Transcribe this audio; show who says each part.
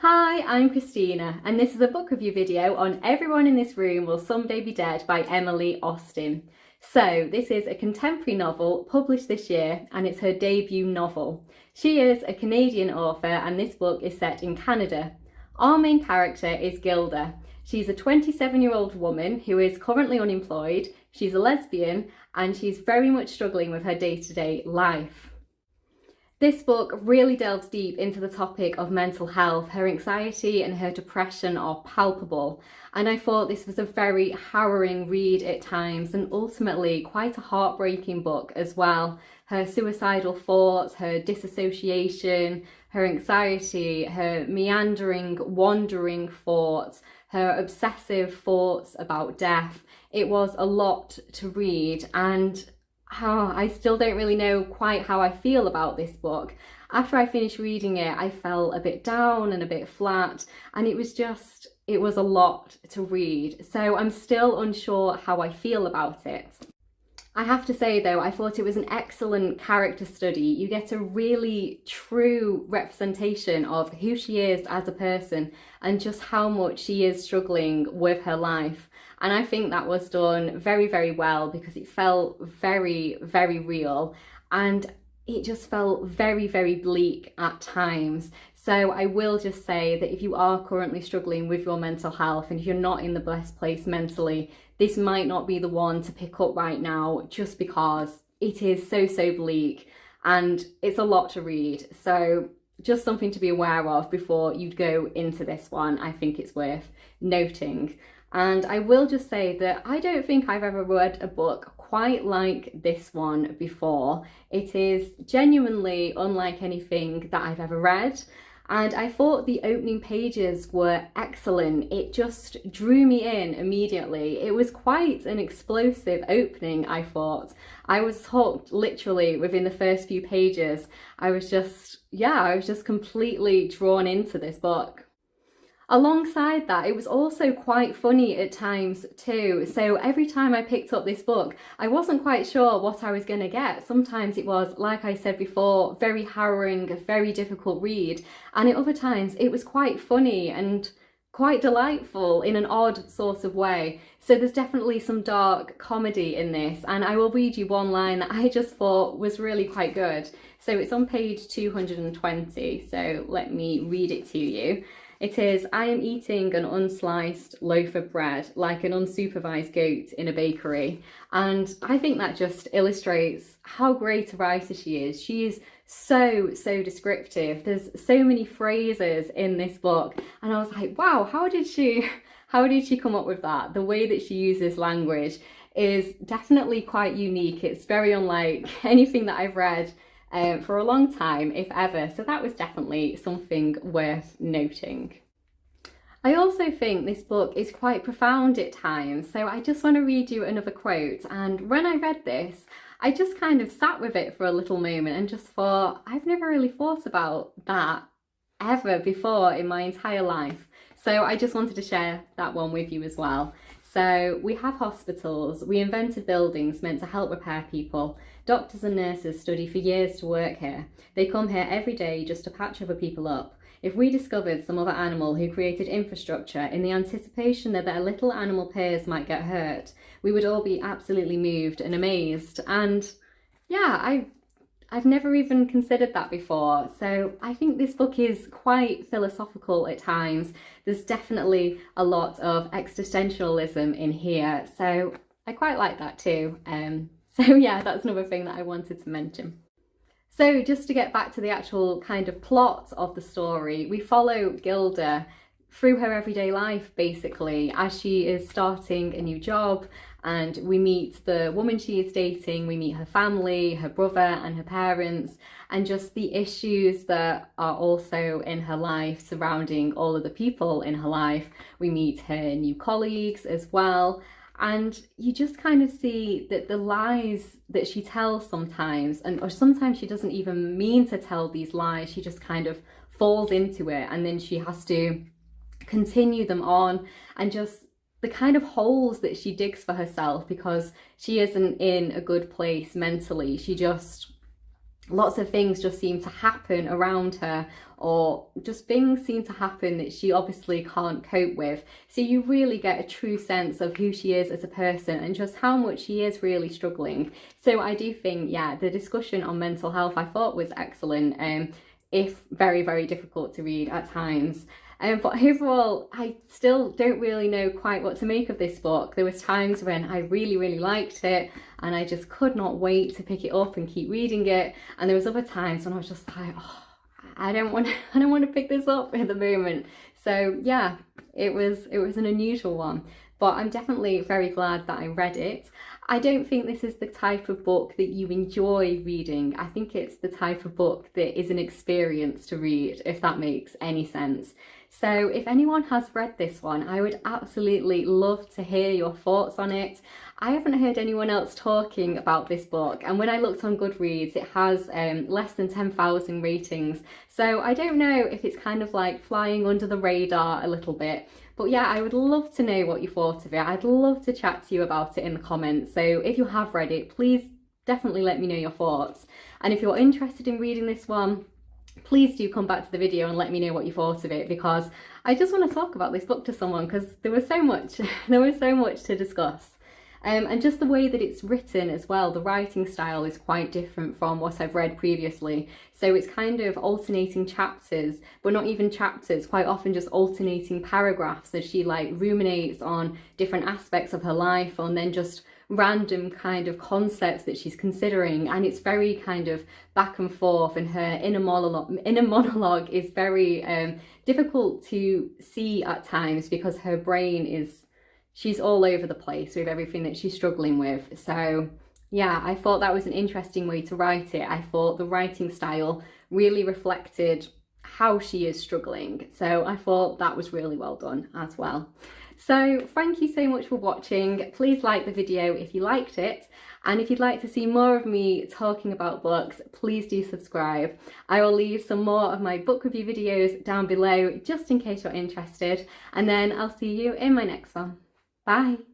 Speaker 1: Hi, I'm Christina, and this is a book review video on Everyone in This Room Will Someday Be Dead by Emily Austen. So, this is a contemporary novel published this year, and it's her debut novel. She is a Canadian author, and this book is set in Canada. Our main character is Gilda. She's a 27-year-old woman who is currently unemployed, she's a lesbian, and she's very much struggling with her day-to-day life. This book really delves deep into the topic of mental health. Her anxiety and her depression are palpable, and I thought this was a very harrowing read at times and ultimately quite a heartbreaking book as well. Her suicidal thoughts, her disassociation, her anxiety, her meandering, wandering thoughts, her obsessive thoughts about death. It was a lot to read, and I still don't really know quite how I feel about this book. After I finished reading it, I felt a bit down and a bit flat, and it was a lot to read. So I'm still unsure how I feel about it. I have to say though, I thought it was an excellent character study. You get a really true representation of who she is as a person and just how much she is struggling with her life. And I think that was done very, very well because it felt very, very real, and it just felt very, very bleak at times. So I will just say that if you are currently struggling with your mental health and if you're not in the best place mentally, this might not be the one to pick up right now, just because it is so, so bleak and it's a lot to read. So just something to be aware of before you go into this one. I think it's worth noting. And I will just say that I don't think I've ever read a book quite like this one before. It is genuinely unlike anything that I've ever read. And I thought the opening pages were excellent. It just drew me in immediately. It was quite an explosive opening, I thought. I was hooked literally within the first few pages. I was just completely drawn into this book. Alongside that, it was also quite funny at times too. So every time I picked up this book, I wasn't quite sure what I was going to get. Sometimes it was, like I said before, very harrowing, a very difficult read. And at other times it was quite funny and quite delightful in an odd sort of way. So there's definitely some dark comedy in this. And I will read you one line that I just thought was really quite good. So it's on page 220. So let me read it to you. It is, "I am eating an unsliced loaf of bread like an unsupervised goat in a bakery." And I think that just illustrates how great a writer she is. She is so descriptive. There's so many phrases in this book. And I was like, wow, how did she come up with that? The way that she uses language is definitely quite unique. It's very unlike anything that I've read for a long time, if ever. So that was definitely something worth noting. I also think this book is quite profound at times. So I just want to read you another quote. And when I read this, I just kind of sat with it for a little moment and just thought, I've never really thought about that ever before in my entire life. So I just wanted to share that one with you as well. So, "We have hospitals, we invented buildings meant to help repair people. Doctors and nurses study for years to work here. They come here every day just to patch other people up. If we discovered some other animal who created infrastructure in the anticipation that their little animal peers might get hurt, we would all be absolutely moved and amazed." And yeah, I've never even considered that before. So I think this book is quite philosophical at times. There's definitely a lot of existentialism in here. So I quite like that too. So yeah, that's another thing that I wanted to mention. So just to get back to the actual kind of plot of the story, we follow Gilda through her everyday life basically as she is starting a new job, and we meet the woman she is dating, we meet her family, her brother and her parents, and just the issues that are also in her life surrounding all of the people in her life. We meet her new colleagues as well, and you just kind of see that the lies that she tells sometimes, or sometimes she doesn't even mean to tell these lies, she just kind of falls into it, and then she has to continue them on, and just the kind of holes that she digs for herself because she isn't in a good place mentally. She just lots of things just seem to happen around her, or just things seem to happen that she obviously can't cope with. So you really get a true sense of who she is as a person and just how much she is really struggling. So I do think, yeah, the discussion on mental health I thought was excellent, if very, very difficult to read at times. But overall, I still don't really know quite what to make of this book. There was times when I really, really liked it and I just could not wait to pick it up and keep reading it. And there was other times when I was just like, oh, I don't want to pick this up at the moment. So yeah, it was an unusual one, but I'm definitely very glad that I read it. I don't think this is the type of book that you enjoy reading. I think it's the type of book that is an experience to read, if that makes any sense. So if anyone has read this one, I would absolutely love to hear your thoughts on it. I haven't heard anyone else talking about this book, and when I looked on Goodreads, it has less than 10,000 ratings. So I don't know if it's kind of like flying under the radar a little bit. But yeah, I would love to know what you thought of it. I'd love to chat to you about it in the comments. So if you have read it, please definitely let me know your thoughts. And if you're interested in reading this one, please do come back to the video and let me know what you thought of it, because I just want to talk about this book to someone, because there was so much to discuss. And just the way that it's written as well, the writing style is quite different from what I've read previously. So it's kind of alternating chapters, but not even chapters, quite often just alternating paragraphs as she like ruminates on different aspects of her life, and then just random kind of concepts that she's considering. And it's very kind of back and forth, and her inner monologue is very difficult to see at times, because her brain she's all over the place with everything that she's struggling with. So yeah, I thought that was an interesting way to write it. I thought the writing style really reflected how she is struggling. So I thought that was really well done as well. So thank you so much for watching. Please like the video if you liked it. And if you'd like to see more of me talking about books, please do subscribe. I will leave some more of my book review videos down below just in case you're interested. And then I'll see you in my next one. Bye.